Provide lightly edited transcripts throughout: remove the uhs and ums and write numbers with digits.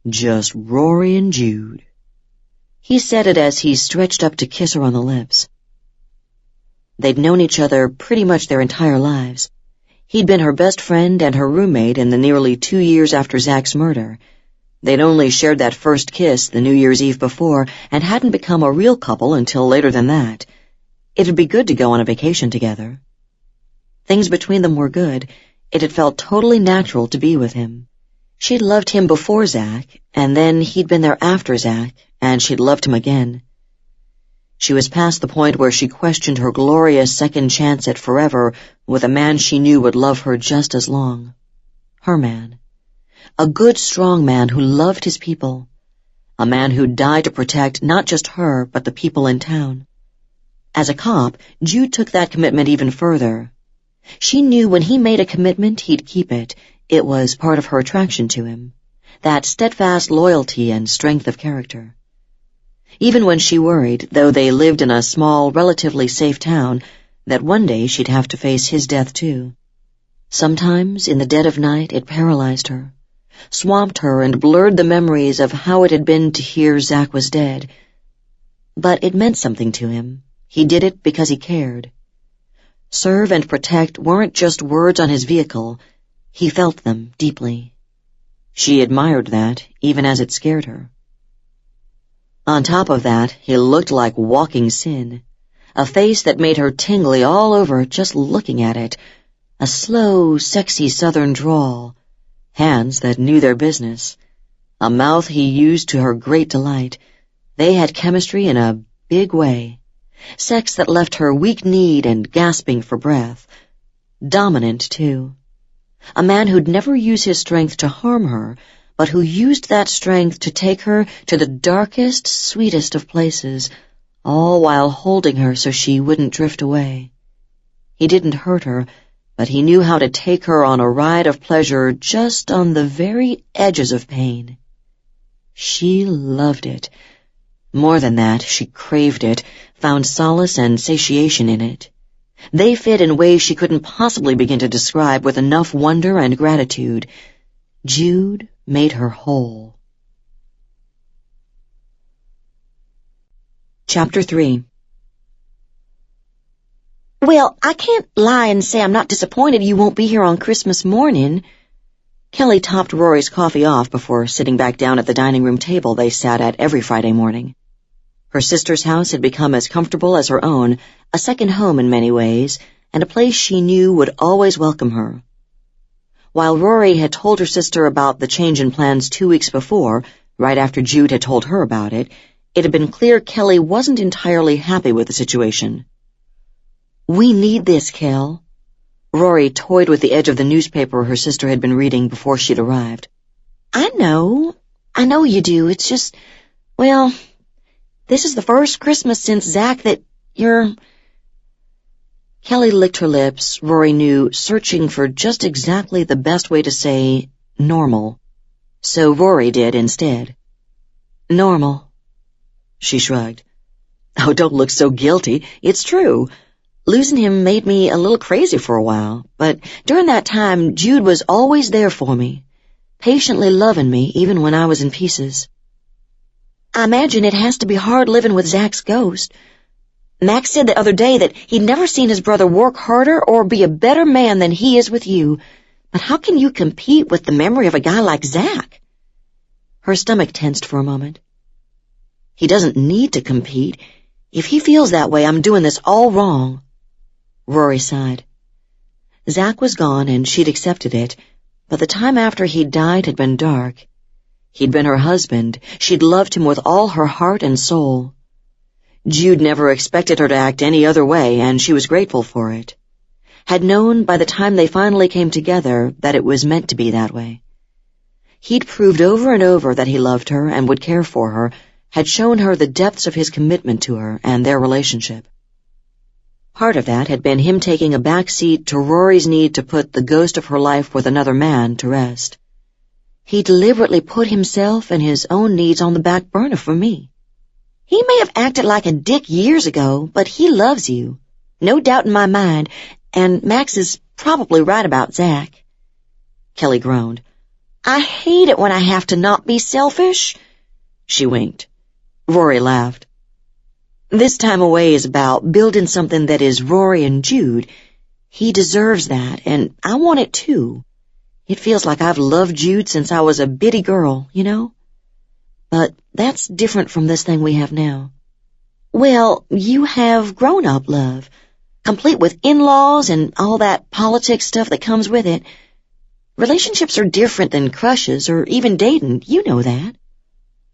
Just Rory and Jude. He said it as he stretched up to kiss her on the lips. They'd known each other pretty much their entire lives. He'd been her best friend and her roommate in the nearly 2 years after Zach's murder. They'd only shared that first kiss the New Year's Eve before and hadn't become a real couple until later than that. It'd be good to go on a vacation together. Things between them were good. It had felt totally natural to be with him. She'd loved him before Zach, and then he'd been there after Zach, and she'd loved him again. She was past the point where she questioned her glorious second chance at forever with a man she knew would love her just as long. Her man. A good, strong man who loved his people. A man who'd die to protect not just her, but the people in town. As a cop, Jude took that commitment even further. She knew when he made a commitment, he'd keep it. It was part of her attraction to him. That steadfast loyalty and strength of character. Even when she worried, though they lived in a small, relatively safe town, that one day she'd have to face his death too. Sometimes, in the dead of night, it paralyzed her, swamped her and blurred the memories of how it had been to hear Zach was dead. But it meant something to him. He did it because he cared. Serve and protect weren't just words on his vehicle. He felt them deeply. She admired that, even as it scared her. On top of that, he looked like walking sin. A face that made her tingly all over just looking at it. A slow, sexy southern drawl. Hands that knew their business. A mouth he used to her great delight. They had chemistry in a big way. Sex that left her weak-kneed and gasping for breath. Dominant, too. A man who'd never use his strength to harm her, but who used that strength to take her to the darkest, sweetest of places, all while holding her so she wouldn't drift away. He didn't hurt her, but he knew how to take her on a ride of pleasure just on the very edges of pain. She loved it. More than that, she craved it, found solace and satiation in it. They fit in ways she couldn't possibly begin to describe with enough wonder and gratitude. Jude made her whole. Chapter 3. Well, I can't lie and say I'm not disappointed you won't be here on Christmas morning. Kelly topped Rory's coffee off before sitting back down at the dining room table they sat at every Friday morning. Her sister's house had become as comfortable as her own, a second home in many ways, and a place she knew would always welcome her. While Rory had told her sister about the change in plans 2 weeks before, right after Jude had told her about it, it had been clear Kelly wasn't entirely happy with the situation. "We need this, Kel." Rory toyed with the edge of the newspaper her sister had been reading before she'd arrived. I know you do. It's just, well, this is the first Christmas since Zach that you're... Kelly licked her lips, Rory knew, searching for just exactly the best way to say normal. So Rory did instead. Normal. She shrugged. Oh, don't look so guilty. It's true. Losing him made me a little crazy for a while, but during that time, Jude was always there for me, patiently loving me even when I was in pieces. I imagine it has to be hard living with Zach's ghost. Max said the other day that he'd never seen his brother work harder or be a better man than he is with you. But how can you compete with the memory of a guy like Zach? Her stomach tensed for a moment. He doesn't need to compete. If he feels that way, I'm doing this all wrong. Rory sighed. Zach was gone and she'd accepted it, but the time after he'd died had been dark. He'd been her husband. She'd loved him with all her heart and soul. Jude never expected her to act any other way, and she was grateful for it. Had known by the time they finally came together that it was meant to be that way. He'd proved over and over that he loved her and would care for her, had shown her the depths of his commitment to her and their relationship. Part of that had been him taking a back seat to Rory's need to put the ghost of her life with another man to rest. He deliberately put himself and his own needs on the back burner for me. He may have acted like a dick years ago, but he loves you. No doubt in my mind, and Max is probably right about Zach. Kelly groaned. I hate it when I have to not be selfish. She winked. Rory laughed. This time away is about building something that is Rory and Jude. He deserves that, and I want it too. It feels like I've loved Jude since I was a bitty girl, you know? But that's different from this thing we have now. Well, you have grown-up love, complete with in-laws and all that politics stuff that comes with it. Relationships are different than crushes or even dating, you know that.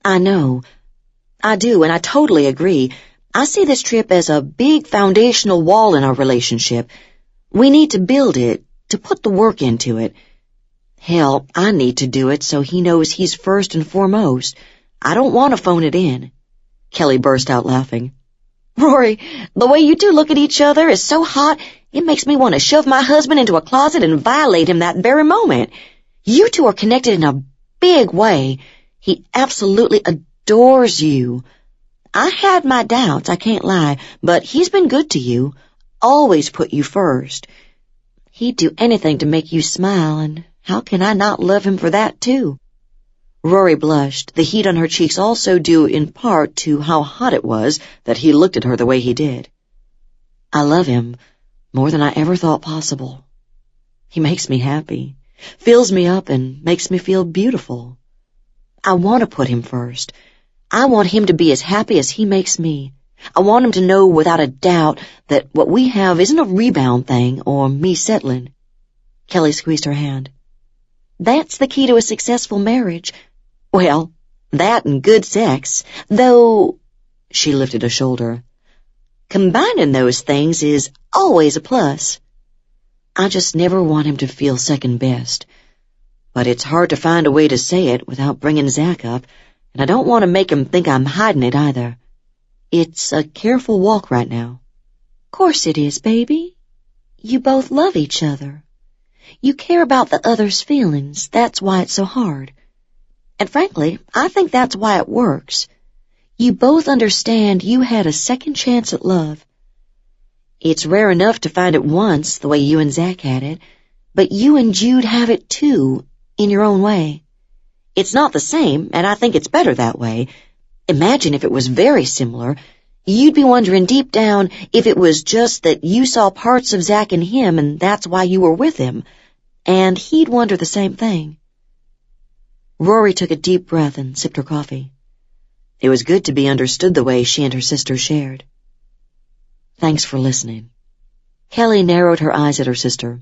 I know. I do, and I totally agree. I see this trip as a big foundational wall in our relationship. We need to build it, to put the work into it. Hell, I need to do it so he knows he's first and foremost. I don't want to phone it in. Kelly burst out laughing. Rory, the way you two look at each other is so hot, it makes me want to shove my husband into a closet and violate him that very moment. You two are connected in a big way. He absolutely adores you. I had my doubts, I can't lie, but he's been good to you, always put you first. He'd do anything to make you smile, and how can I not love him for that, too? Rory blushed, the heat on her cheeks also due in part to how hot it was that he looked at her the way he did. I love him more than I ever thought possible. He makes me happy, fills me up, and makes me feel beautiful. I want to put him first. I want him to be as happy as he makes me. I want him to know without a doubt that what we have isn't a rebound thing or me settling. Kelly squeezed her hand. That's the key to a successful marriage. Well, that and good sex, though, she lifted a shoulder. Combining those things is always a plus. I just never want him to feel second best. But it's hard to find a way to say it without bringing Zach up, and I don't want to make him think I'm hiding it either. It's a careful walk right now. Course it is, baby. You both love each other. You care about the other's feelings. That's why it's so hard. And frankly, I think that's why it works. You both understand you had a second chance at love. It's rare enough to find it once, the way you and Zach had it, but you and Jude have it too, in your own way. It's not the same, and I think it's better that way. Imagine if it was very similar. You'd be wondering deep down if it was just that you saw parts of Zach in him and that's why you were with him, and he'd wonder the same thing. Rory took a deep breath and sipped her coffee. It was good to be understood the way she and her sister shared. Thanks for listening. Kelly narrowed her eyes at her sister.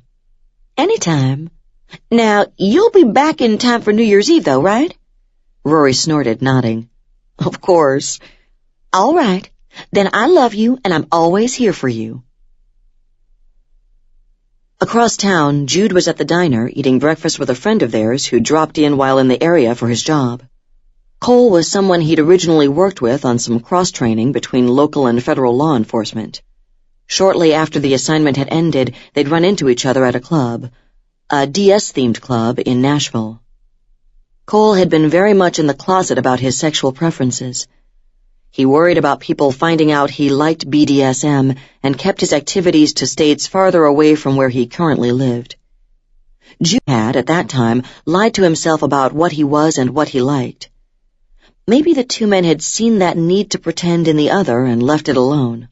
Anytime. Now, you'll be back in time for New Year's Eve, though, right? Rory snorted, nodding. Of course. All right. Then I love you, and I'm always here for you. Across town, Jude was at the diner eating breakfast with a friend of theirs who dropped in while in the area for his job. Cole was someone he'd originally worked with on some cross-training between local and federal law enforcement. Shortly after the assignment had ended, they'd run into each other at a club, a DS-themed club in Nashville. Cole had been very much in the closet about his sexual preferences. He worried about people finding out he liked BDSM and kept his activities to states farther away from where he currently lived. Jude had, at that time, lied to himself about what he was and what he liked. Maybe the two men had seen that need to pretend in the other and left it alone.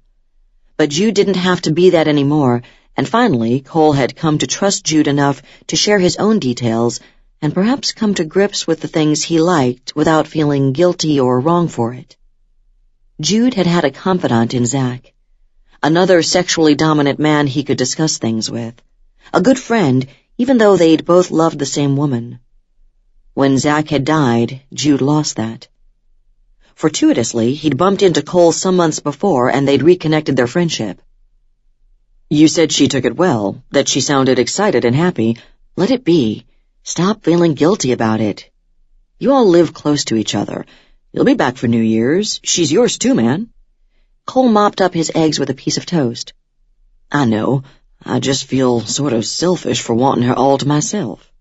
But Jude didn't have to be that anymore, and finally Cole had come to trust Jude enough to share his own details and perhaps come to grips with the things he liked without feeling guilty or wrong for it. Jude had had a confidant in Zach, another sexually dominant man he could discuss things with, a good friend, even though they'd both loved the same woman. When Zach had died, Jude lost that. Fortuitously, he'd bumped into Cole some months before, and they'd reconnected their friendship. You said she took it well, that she sounded excited and happy. Let it be. Stop feeling guilty about it. You all live close to each other. You'll be back for New Year's. She's yours too, man. Cole mopped up his eggs with a piece of toast. I know. I just feel sort of selfish for wanting her all to myself.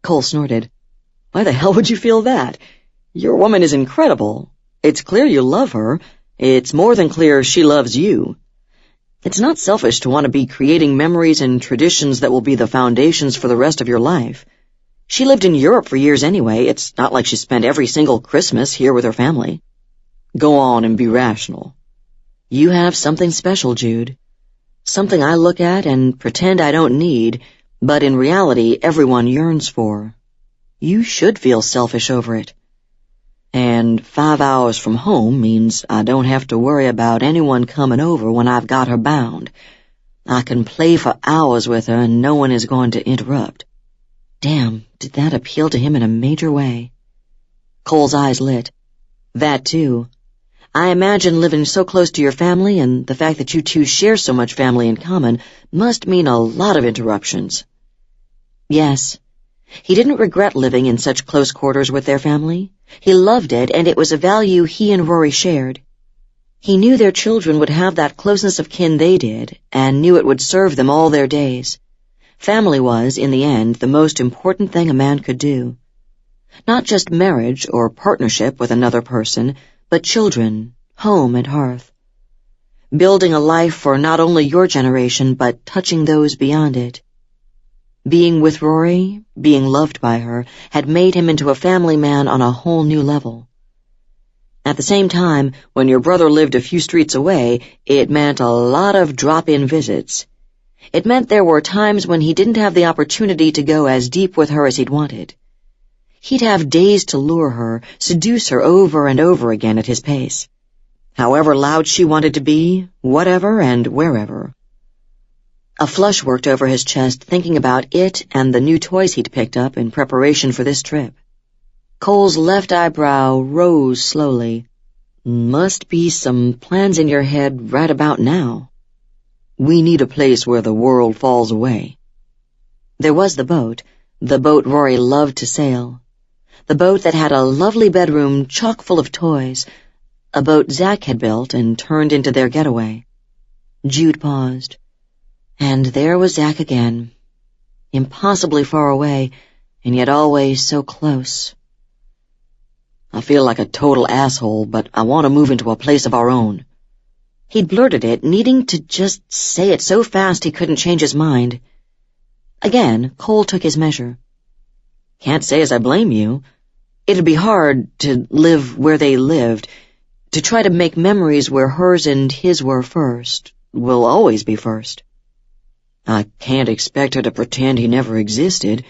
Cole snorted. Why the hell would you feel that? Your woman is incredible. It's clear you love her. It's more than clear she loves you. It's not selfish to want to be creating memories and traditions that will be the foundations for the rest of your life. She lived in Europe for years anyway. It's not like she spent every single Christmas here with her family. Go on and be rational. You have something special, Jude. Something I look at and pretend I don't need, but in reality everyone yearns for. You should feel selfish over it. And 5 hours from home means I don't have to worry about anyone coming over when I've got her bound. I can play for hours with her and no one is going to interrupt. Damn, did that appeal to him in a major way. Cole's eyes lit. That too. I imagine living so close to your family and the fact that you two share so much family in common must mean a lot of interruptions. Yes. He didn't regret living in such close quarters with their family. He loved it, and it was a value he and Rory shared. He knew their children would have that closeness of kin they did, and knew it would serve them all their days. Family was, in the end, the most important thing a man could do. Not just marriage or partnership with another person, but children, home and hearth. Building a life for not only your generation, but touching those beyond it. Being with Rory, being loved by her, had made him into a family man on a whole new level. At the same time, when your brother lived a few streets away, it meant a lot of drop-in visits. It meant there were times when he didn't have the opportunity to go as deep with her as he'd wanted. He'd have days to lure her, seduce her over and over again at his pace. However loud she wanted to be, whatever and wherever. A flush worked over his chest thinking about it and the new toys he'd picked up in preparation for this trip. Cole's left eyebrow rose slowly. Must be some plans in your head right about now. We need a place where the world falls away. There was the boat Rory loved to sail. The boat that had a lovely bedroom chock full of toys, a boat Zach had built and turned into their getaway. Jude paused. And there was Zach again, impossibly far away, and yet always so close. I feel like a total asshole, but I want to move into a place of our own. He'd blurted it, needing to just say it so fast he couldn't change his mind. Again, Cole took his measure. Can't say as I blame you. It'd be hard to live where they lived, to try to make memories where hers and his were first, will always be first. I can't expect her to pretend he never existed.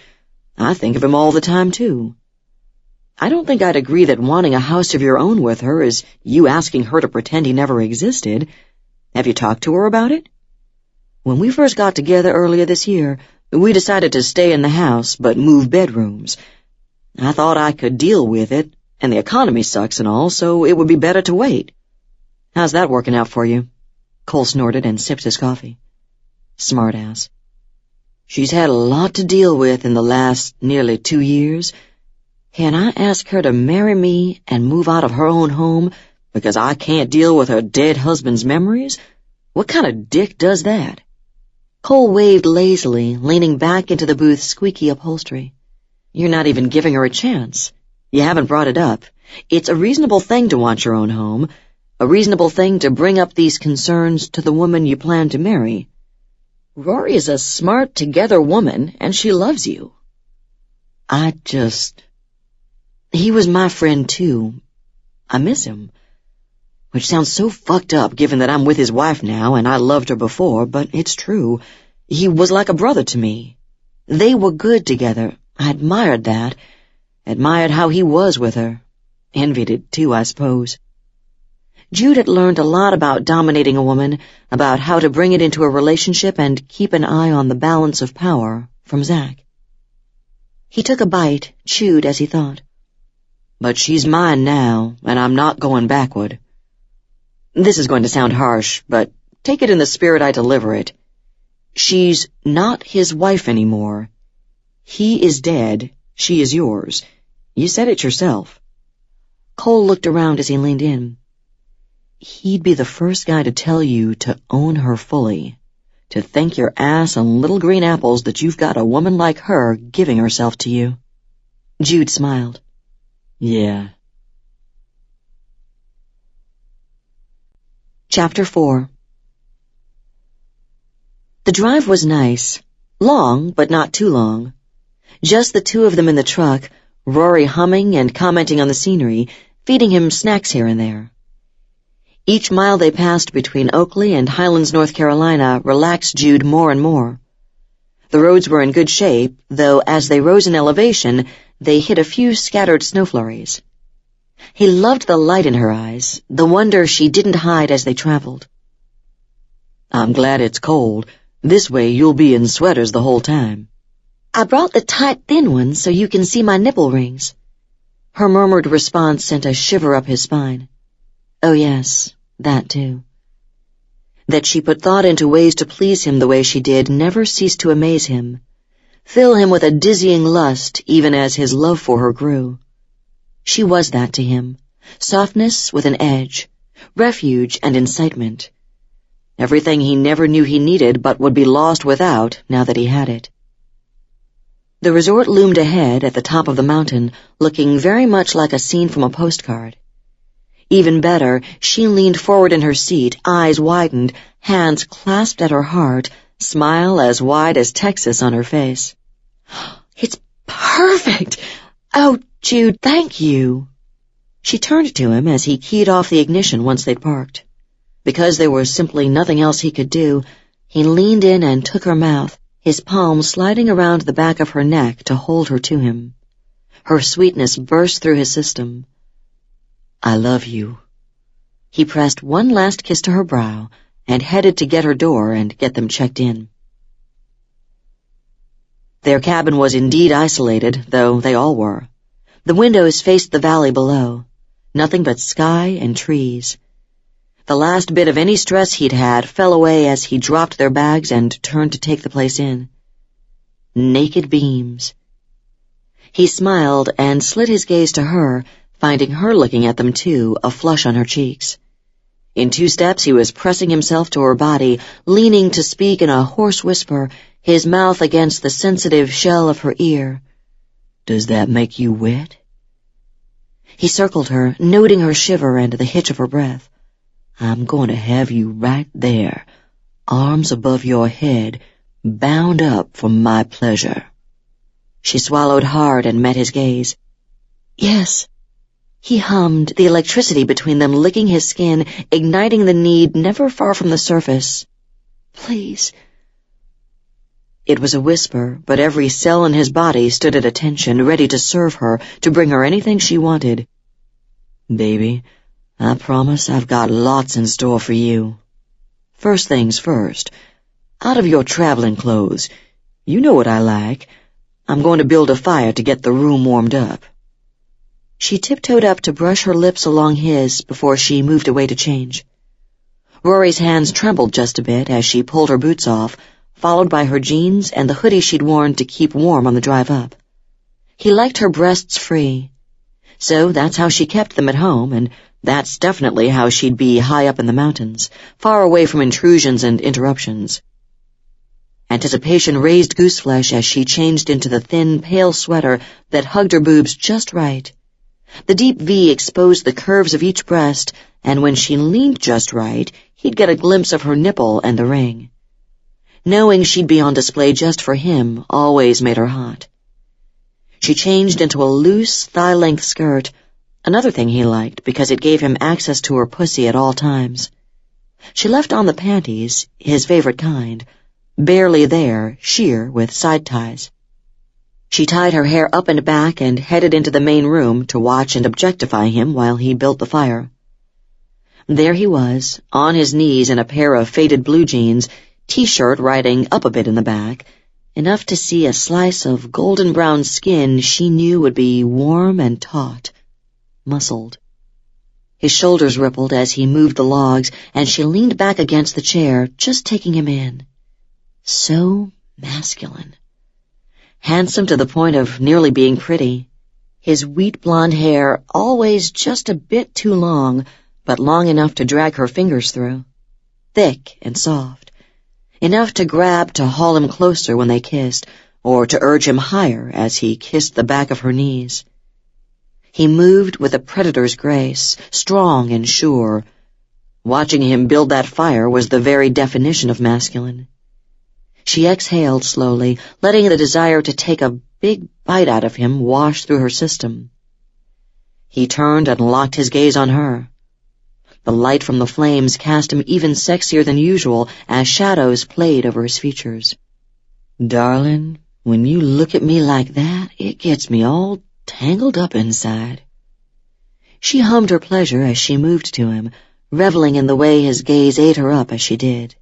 I think of him all the time, too. I don't think I'd agree that wanting a house of your own with her is you asking her to pretend he never existed. Have you talked to her about it? When we first got together earlier this year, we decided to stay in the house but move bedrooms. I thought I could deal with it, and the economy sucks and all, so it would be better to wait. How's that working out for you? Cole snorted and sipped his coffee. Smartass. She's had a lot to deal with in the last nearly 2 years. Can I ask her to marry me and move out of her own home because I can't deal with her dead husband's memories? What kind of dick does that? Cole waved lazily, leaning back into the booth's squeaky upholstery. You're not even giving her a chance. You haven't brought it up. It's a reasonable thing to want your own home, a reasonable thing to bring up these concerns to the woman you plan to marry. Rory is a smart, together woman, and she loves you. He was my friend, too. I miss him. Which sounds so fucked up given that I'm with his wife now and I loved her before, but it's true. He was like a brother to me. They were good together. I admired that. Admired how he was with her. Envied it, too, I suppose. Jude had learned a lot about dominating a woman, about how to bring it into a relationship and keep an eye on the balance of power from Zach. He took a bite, chewed as he thought. But she's mine now, and I'm not going backward. This is going to sound harsh, but take it in the spirit I deliver it. She's not his wife anymore. He is dead. She is yours. You said it yourself. Cole looked around as he leaned in. He'd be the first guy to tell you to own her fully, to thank your ass and little green apples that you've got a woman like her giving herself to you. Jude smiled. Yeah. Chapter 4. The drive was nice. Long, but not too long. Just the two of them in the truck, Rory humming and commenting on the scenery, feeding him snacks here and there. Each mile they passed between Oakley and Highlands, North Carolina, relaxed Jude more and more. The roads were in good shape, though as they rose in elevation, they hit a few scattered snow flurries. He loved the light in her eyes, the wonder she didn't hide as they traveled. "I'm glad it's cold. This way you'll be in sweaters the whole time." "I brought the tight, thin ones so you can see my nipple rings." Her murmured response sent a shiver up his spine. Oh yes, that too. That she put thought into ways to please him the way she did never ceased to amaze him, fill him with a dizzying lust even as his love for her grew. She was that to him, softness with an edge, refuge and incitement. Everything he never knew he needed but would be lost without now that he had it. The resort loomed ahead at the top of the mountain, looking very much like a scene from a postcard. Even better, she leaned forward in her seat, eyes widened, hands clasped at her heart, smile as wide as Texas on her face. "It's perfect! Oh, Jude, thank you!" She turned to him as he keyed off the ignition once they'd parked. Because there was simply nothing else he could do, he leaned in and took her mouth, his palm sliding around the back of her neck to hold her to him. Her sweetness burst through his system. "I love you." He pressed one last kiss to her brow and headed to get her door and get them checked in. Their cabin was indeed isolated, though they all were. The windows faced the valley below, nothing but sky and trees. The last bit of any stress he'd had fell away as he dropped their bags and turned to take the place in. Naked beams. He smiled and slid his gaze to her, finding her looking at them too, a flush on her cheeks. In 2 steps he was pressing himself to her body, leaning to speak in a hoarse whisper, his mouth against the sensitive shell of her ear. "Does that make you wet?" He circled her, noting her shiver and the hitch of her breath. "I'm going to have you right there, arms above your head, bound up for my pleasure." She swallowed hard and met his gaze. "Yes." He hummed, the electricity between them licking his skin, igniting the need never far from the surface. "Please." It was a whisper, but every cell in his body stood at attention, ready to serve her, to bring her anything she wanted. "Baby, I promise I've got lots in store for you. First things first, out of your traveling clothes. You know what I like. I'm going to build a fire to get the room warmed up." She tiptoed up to brush her lips along his before she moved away to change. Rory's hands trembled just a bit as she pulled her boots off, followed by her jeans and the hoodie she'd worn to keep warm on the drive up. He liked her breasts free. So that's how she kept them at home, and that's definitely how she'd be high up in the mountains, far away from intrusions and interruptions. Anticipation raised gooseflesh as she changed into the thin, pale sweater that hugged her boobs just right. The deep V exposed the curves of each breast, and when she leaned just right, he'd get a glimpse of her nipple and the ring. Knowing she'd be on display just for him always made her hot. She changed into a loose, thigh-length skirt, another thing he liked because it gave him access to her pussy at all times. She left on the panties, his favorite kind, barely there, sheer with side ties. She tied her hair up and back and headed into the main room to watch and objectify him while he built the fire. There he was, on his knees in a pair of faded blue jeans, T-shirt riding up a bit in the back, enough to see a slice of golden-brown skin she knew would be warm and taut, muscled. His shoulders rippled as he moved the logs, and she leaned back against the chair, just taking him in. So masculine. Handsome to the point of nearly being pretty. His wheat blonde hair always just a bit too long, but long enough to drag her fingers through. Thick and soft. Enough to grab to haul him closer when they kissed, or to urge him higher as he kissed the back of her knees. He moved with a predator's grace, strong and sure. Watching him build that fire was the very definition of masculine. She exhaled slowly, letting the desire to take a big bite out of him washed through her system. He turned and locked his gaze on her. The light from the flames cast him even sexier than usual as shadows played over his features. "Darling, when you look at me like that, it gets me all tangled up inside." She hummed her pleasure as she moved to him, reveling in the way his gaze ate her up as she did.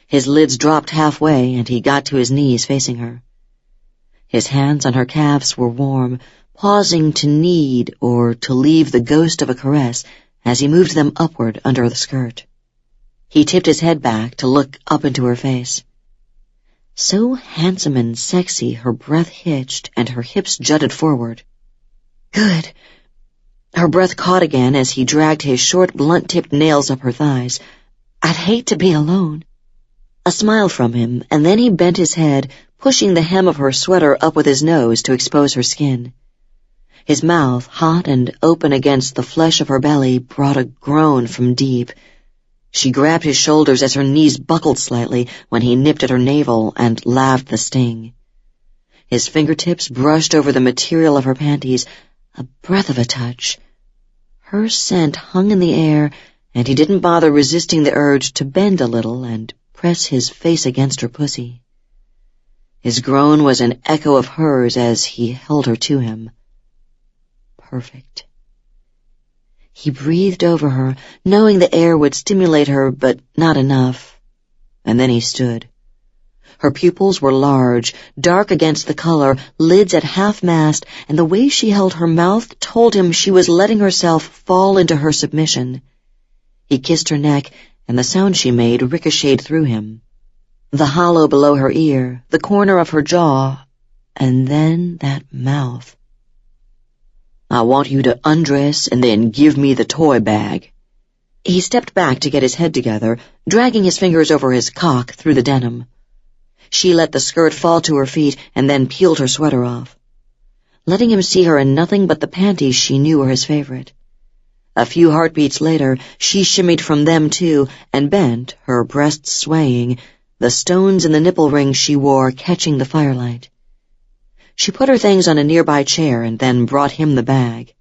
His lids dropped halfway, and he got to his knees facing her. His hands on her calves were warm, pausing to knead or to leave the ghost of a caress as he moved them upward under the skirt. He tipped his head back to look up into her face. So handsome and sexy, her breath hitched and her hips jutted forward. "Good." Her breath caught again as he dragged his short, blunt-tipped nails up her thighs. "I'd hate to be alone." A smile from him, and then he bent his head, pushing the hem of her sweater up with his nose to expose her skin. His mouth, hot and open against the flesh of her belly, brought a groan from deep. She grabbed his shoulders as her knees buckled slightly when he nipped at her navel and laved the sting. His fingertips brushed over the material of her panties, a breath of a touch. Her scent hung in the air, and he didn't bother resisting the urge to bend a little and press his face against her pussy. His groan was an echo of hers as he held her to him. Perfect. He breathed over her, knowing the air would stimulate her, but not enough. And then he stood. Her pupils were large, dark against the color, lids at half-mast, and the way she held her mouth told him she was letting herself fall into her submission. He kissed her neck, and the sound she made ricocheted through him. The hollow below her ear, the corner of her jaw, and then that mouth. "I want you to undress and then give me the toy bag." He stepped back to get his head together, dragging his fingers over his cock through the denim. She let the skirt fall to her feet and then peeled her sweater off. Letting him see her in nothing but the panties she knew were his favorite. A few heartbeats later, she shimmied from them too and bent, her breasts swaying, the stones in the nipple rings she wore catching the firelight. She put her things on a nearby chair and then brought him the bag.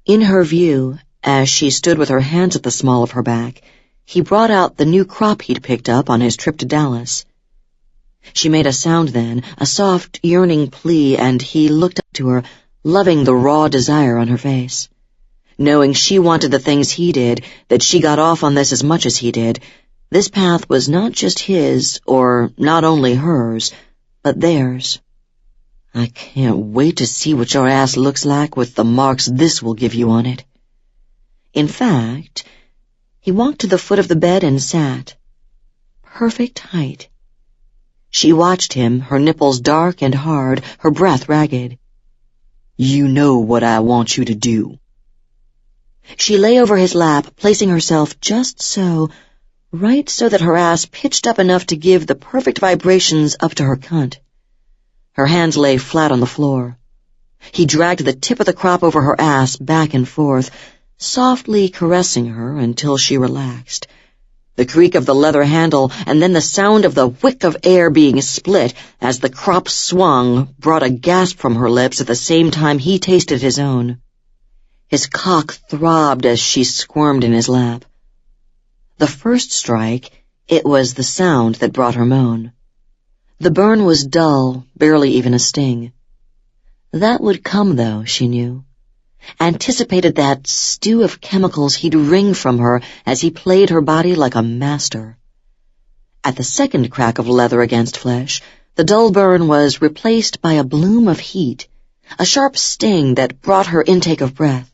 In her view, as she stood with her hands at the small of her back, he brought out the new crop he'd picked up on his trip to Dallas. She made a sound then, a soft, yearning plea, and he looked up to her, loving the raw desire on her face. Knowing she wanted the things he did, that she got off on this as much as he did, this path was not just his, or not only hers, but theirs. "I can't wait to see what your ass looks like with the marks this will give you on it." In fact, he walked to the foot of the bed and sat. Perfect height. She watched him, her nipples dark and hard, her breath ragged. "You know what I want you to do." She lay over his lap, placing herself just so, right so that her ass pitched up enough to give the perfect vibrations up to her cunt. Her hands lay flat on the floor. He dragged the tip of the crop over her ass back and forth, softly caressing her until she relaxed. The creak of the leather handle and then the sound of the whick of air being split as the crop swung brought a gasp from her lips at the same time he tasted his own. His cock throbbed as she squirmed in his lap. The first strike, it was the sound that brought her moan. The burn was dull, barely even a sting. That would come, though, she knew. Anticipated that stew of chemicals he'd wring from her as he played her body like a master. At the second crack of leather against flesh, the dull burn was replaced by a bloom of heat, a sharp sting that brought her intake of breath.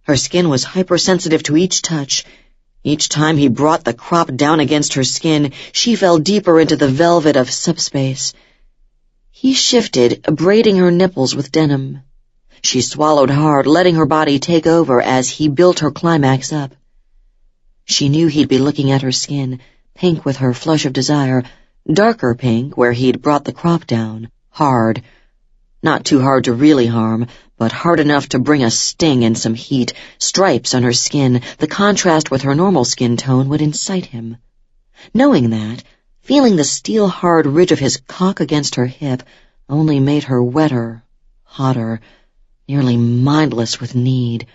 Her skin was hypersensitive to each touch. Each time he brought the crop down against her skin, she fell deeper into the velvet of subspace. He shifted, braiding her nipples with denim. She swallowed hard, letting her body take over as he built her climax up. She knew he'd be looking at her skin, pink with her flush of desire, darker pink where he'd brought the crop down, hard. Not too hard to really harm, but hard enough to bring a sting and some heat, stripes on her skin. The contrast with her normal skin tone would incite him. Knowing that, feeling the steel-hard ridge of his cock against her hip, only made her wetter, hotter, nearly mindless with need.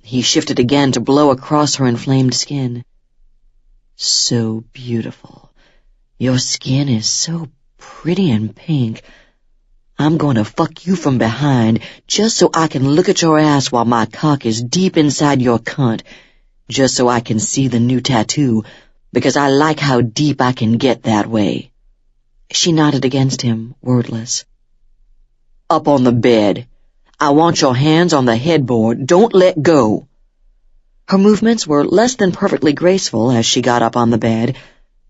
He shifted again to blow across her inflamed skin. So beautiful. Your skin is so pretty and pink. I'm going to fuck you from behind just so I can look at your ass while my cock is deep inside your cunt, just so I can see the new tattoo, because I like how deep I can get that way. She nodded against him, wordless. Up on the bed. I want your hands on the headboard. Don't let go. Her movements were less than perfectly graceful as she got up on the bed.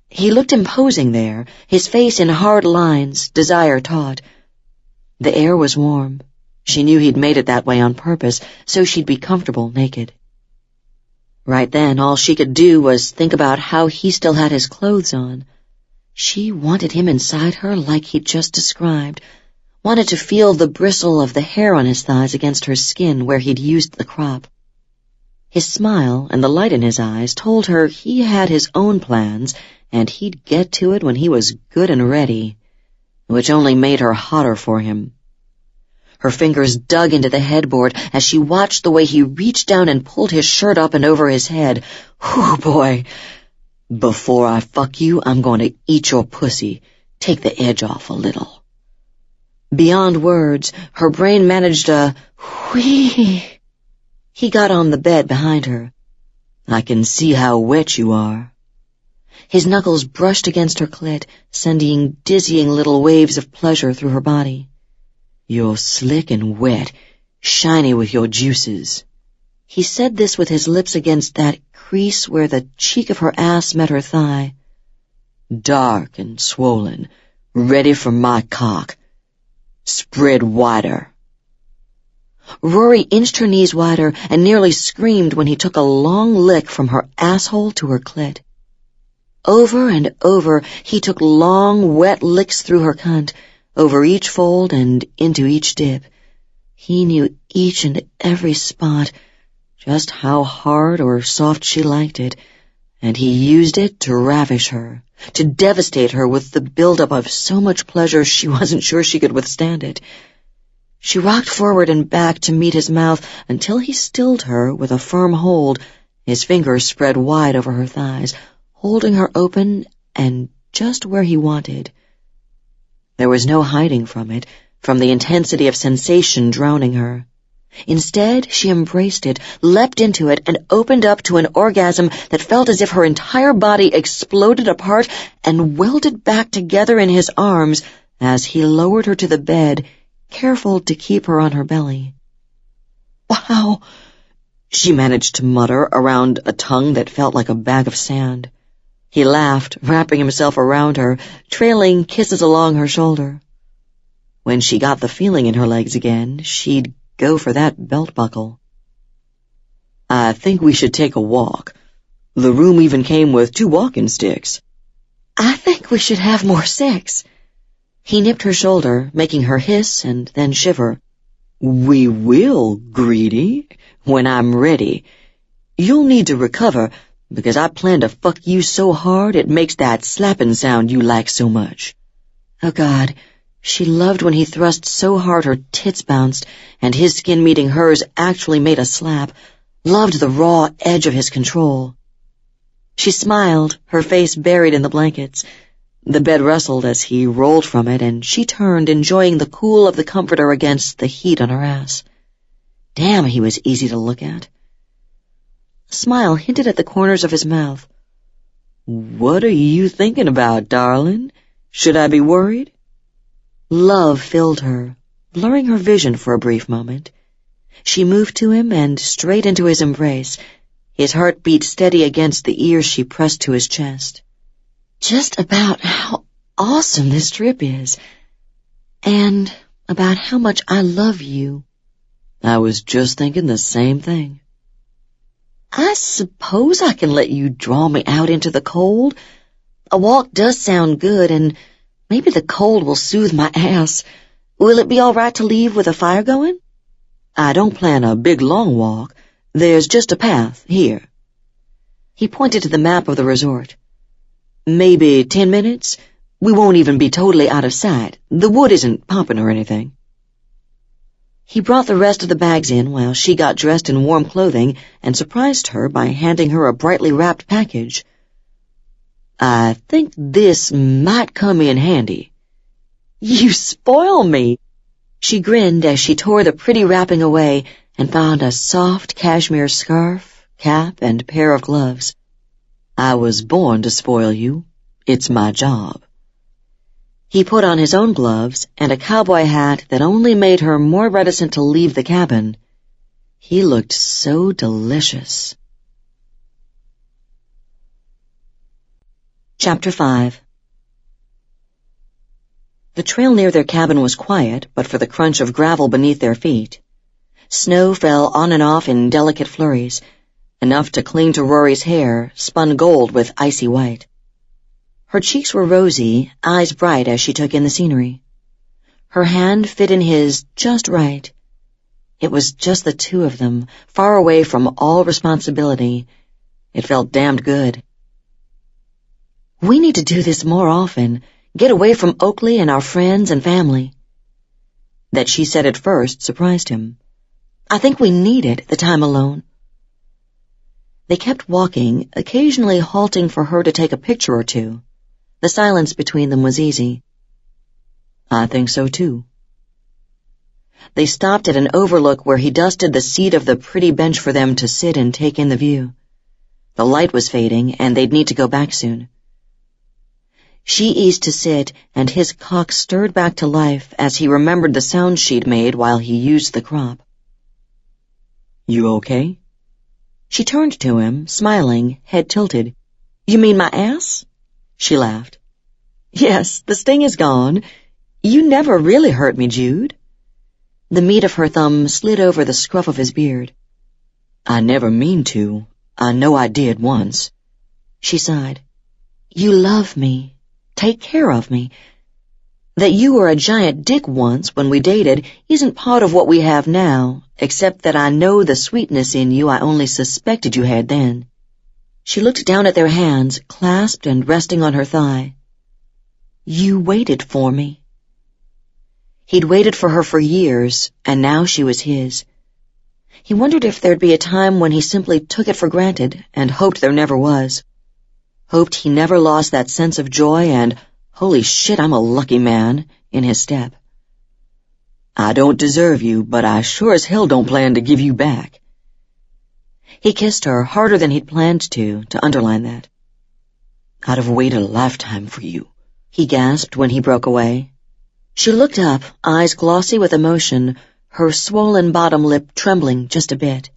He looked imposing there, his face in hard lines, desire taut. The air was warm. She knew he'd made it that way on purpose, so she'd be comfortable naked. Right then, all she could do was think about how he still had his clothes on. She wanted him inside her like he'd just described, wanted to feel the bristle of the hair on his thighs against her skin where he'd used the crop. His smile and the light in his eyes told her he had his own plans, and he'd get to it when he was good and ready, which only made her hotter for him. Her fingers dug into the headboard as she watched the way he reached down and pulled his shirt up and over his head. Whew, boy. Before I fuck you, I'm going to eat your pussy. Take the edge off a little. Beyond words, her brain managed a whee. He got on the bed behind her. I can see how wet you are. His knuckles brushed against her clit, sending dizzying little waves of pleasure through her body. You're slick and wet, shiny with your juices. He said this with his lips against that crease where the cheek of her ass met her thigh. Dark and swollen, ready for my cock. Spread wider. Rory inched her knees wider and nearly screamed when he took a long lick from her asshole to her clit. Over and over, he took long, wet licks through her cunt, over each fold and into each dip. He knew each and every spot, just how hard or soft she liked it, and he used it to ravish her, to devastate her with the buildup of so much pleasure she wasn't sure she could withstand it. She rocked forward and back to meet his mouth until he stilled her with a firm hold, his fingers spread wide over her thighs, holding her open and just where he wanted. There was no hiding from it, from the intensity of sensation drowning her. Instead, she embraced it, leapt into it, and opened up to an orgasm that felt as if her entire body exploded apart and welded back together in his arms as he lowered her to the bed, careful to keep her on her belly. Wow, she managed to mutter around a tongue that felt like a bag of sand. He laughed, wrapping himself around her, trailing kisses along her shoulder. When she got the feeling in her legs again, she'd go for that belt buckle. I think we should take a walk. The room even came with 2 walking sticks. I think we should have more sex. He nipped her shoulder, making her hiss and then shiver. We will, greedy, when I'm ready. You'll need to recover, because I plan to fuck you so hard it makes that slapping sound you like so much. Oh, God, she loved when he thrust so hard her tits bounced, and his skin meeting hers actually made a slap, loved the raw edge of his control. She smiled, her face buried in the blankets. The bed rustled as he rolled from it, and she turned, enjoying the cool of the comforter against the heat on her ass. Damn, he was easy to look at. A smile hinted at the corners of his mouth. What are you thinking about, darling? Should I be worried? Love filled her, blurring her vision for a brief moment. She moved to him and straight into his embrace, his heart beat steady against the ear she pressed to his chest. Just about how awesome this trip is, and about how much I love you. I was just thinking the same thing. I suppose I can let you draw me out into the cold. A walk does sound good, and maybe the cold will soothe my ass. Will it be all right to leave with a fire going? I don't plan a big long walk. There's just a path here. He pointed to the map of the resort. Maybe 10 minutes? We won't even be totally out of sight. The wood isn't popping or anything." He brought the rest of the bags in while she got dressed in warm clothing and surprised her by handing her a brightly wrapped package. "I think this might come in handy." "You spoil me." She grinned as she tore the pretty wrapping away and found a soft cashmere scarf, cap, and pair of gloves. "I was born to spoil you. It's my job." He put on his own gloves and a cowboy hat that only made her more reticent to leave the cabin. He looked so delicious. Chapter 5. The trail near their cabin was quiet, but for the crunch of gravel beneath their feet. Snow fell on and off in delicate flurries, enough to cling to Rory's hair, spun gold with icy white. Her cheeks were rosy, eyes bright as she took in the scenery. Her hand fit in his just right. It was just the two of them, far away from all responsibility. It felt damned good. "We need to do this more often, get away from Oakley and our friends and family." That she said it first surprised him. "I think we need it, the time alone." They kept walking, occasionally halting for her to take a picture or two. The silence between them was easy. "I think so, too." They stopped at an overlook where he dusted the seat of the pretty bench for them to sit and take in the view. The light was fading, and they'd need to go back soon. She eased to sit, and his cock stirred back to life as he remembered the sound she'd made while he used the crop. "You okay?" She turned to him, smiling, head tilted. "You mean my ass?" She laughed. "Yes, the sting is gone. You never really hurt me, Jude." The meat of her thumb slid over the scruff of his beard. "I never mean to. I know I did once." She sighed. "You love me. Take care of me. That you were a giant dick once when we dated isn't part of what we have now, except that I know the sweetness in you I only suspected you had then." She looked down at their hands, clasped and resting on her thigh. "You waited for me." He'd waited for her for years, and now she was his. He wondered if there'd be a time when he simply took it for granted and hoped there never was. Hoped he never lost that sense of joy and, "Holy shit, I'm a lucky man," in his step. "I don't deserve you, but I sure as hell don't plan to give you back." He kissed her harder than he'd planned to underline that. "I'd have waited a lifetime for you," he gasped when he broke away. She looked up, eyes glossy with emotion, her swollen bottom lip trembling just a bit.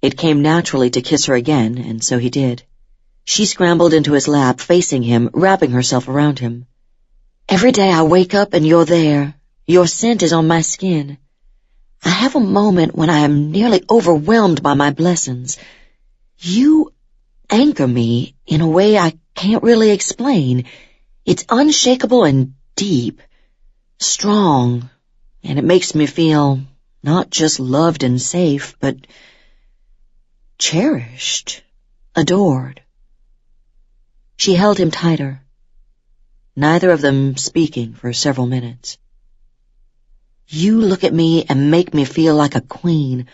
It came naturally to kiss her again, and so he did. She scrambled into his lap, facing him, wrapping herself around him. "Every day I wake up and you're there. Your scent is on my skin. I have a moment when I am nearly overwhelmed by my blessings. You anchor me in a way I can't really explain. It's unshakable and deep, strong, and it makes me feel not just loved and safe, but cherished, adored." She held him tighter, neither of them speaking for several minutes. "You look at me and make me feel like a queen.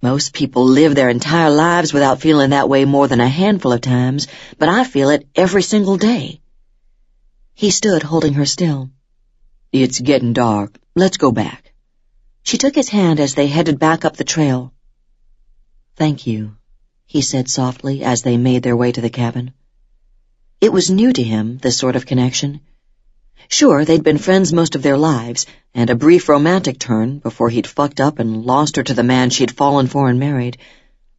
Most people live their entire lives without feeling that way more than a handful of times, but I feel it every single day." He stood holding her still. "It's getting dark. Let's go back." She took his hand as they headed back up the trail. "Thank you," he said softly as they made their way to the cabin. It was new to him, this sort of connection. Sure, they'd been friends most of their lives, and a brief romantic turn before he'd fucked up and lost her to the man she'd fallen for and married.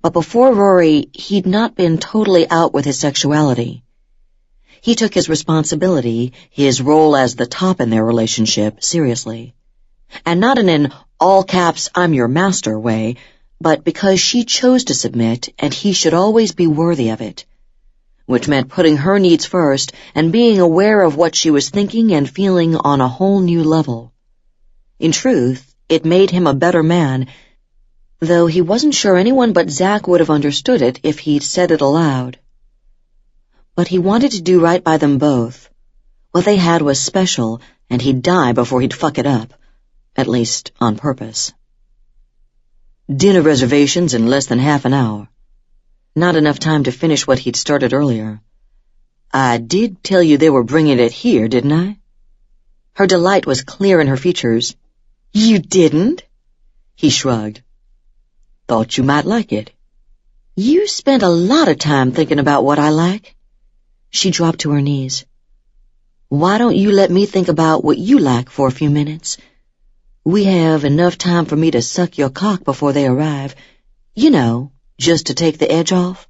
But before Rory, he'd not been totally out with his sexuality. He took his responsibility, his role as the top in their relationship, seriously. And not in an all-caps I'm your master way, but because she chose to submit and he should always be worthy of it. Which meant putting her needs first and being aware of what she was thinking and feeling on a whole new level. In truth, it made him a better man, though he wasn't sure anyone but Zach would have understood it if he'd said it aloud. But he wanted to do right by them both, What they had was special, and he'd die before he'd fuck it up. At least, on purpose. Dinner reservations in less than half an hour. Not enough time to finish what he'd started earlier. I did tell you they were bringing it here, didn't I? Her delight was clear in her features. You didn't? He shrugged. Thought you might like it. You spent a lot of time thinking about what I like. She dropped to her knees. Why don't you let me think about what you like for a few minutes? We have enough time for me to suck your cock before they arrive. You know, just to take the edge off.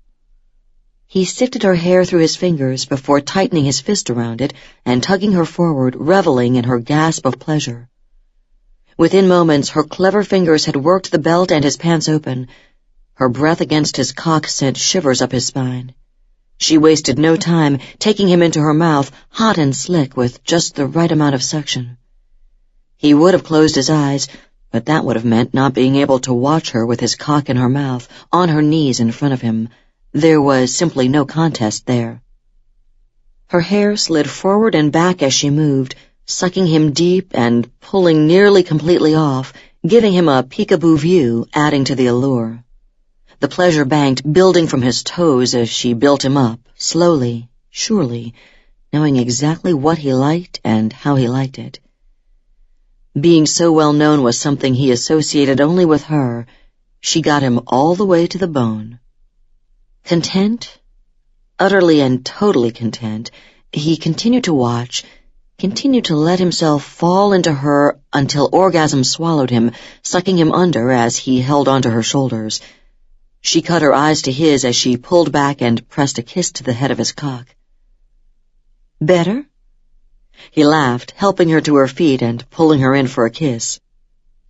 He sifted her hair through his fingers before tightening his fist around it and tugging her forward, reveling in her gasp of pleasure. Within moments, her clever fingers had worked the belt and his pants open. Her breath against his cock sent shivers up his spine. She wasted no time, taking him into her mouth, hot and slick with just the right amount of suction. He would have closed his eyes, but that would have meant not being able to watch her with his cock in her mouth, on her knees in front of him. There was simply no contest there. Her hair slid forward and back as she moved, sucking him deep and pulling nearly completely off, giving him a peekaboo view, adding to the allure. The pleasure banked, building from his toes as she built him up, slowly, surely, knowing exactly what he liked and how he liked it. Being so well known was something he associated only with her. She got him all the way to the bone. Content, utterly and totally content, he continued to watch, continued to let himself fall into her until orgasm swallowed him, sucking him under as he held onto her shoulders. She cut her eyes to his as she pulled back and pressed a kiss to the head of his cock. Better? He laughed, helping her to her feet and pulling her in for a kiss.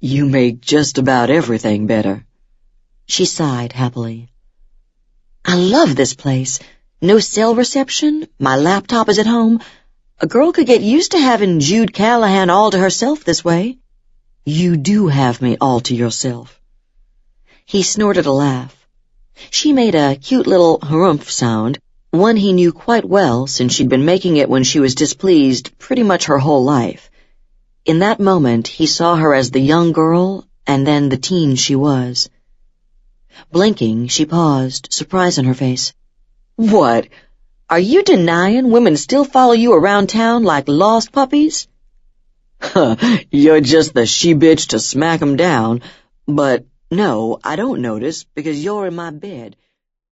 You make just about everything better. She sighed happily. I love this place. No cell reception, my laptop is at home. A girl could get used to having Jude Callahan all to herself this way. You do have me all to yourself. He snorted a laugh. She made a cute little harumph sound, one he knew quite well since she'd been making it when she was displeased pretty much her whole life. In that moment, he saw her as the young girl and then the teen she was. Blinking, she paused, surprise on her face. What? Are you denying women still follow you around town like lost puppies? You're just the she-bitch to smack 'em down. But no, I don't notice because you're in my bed.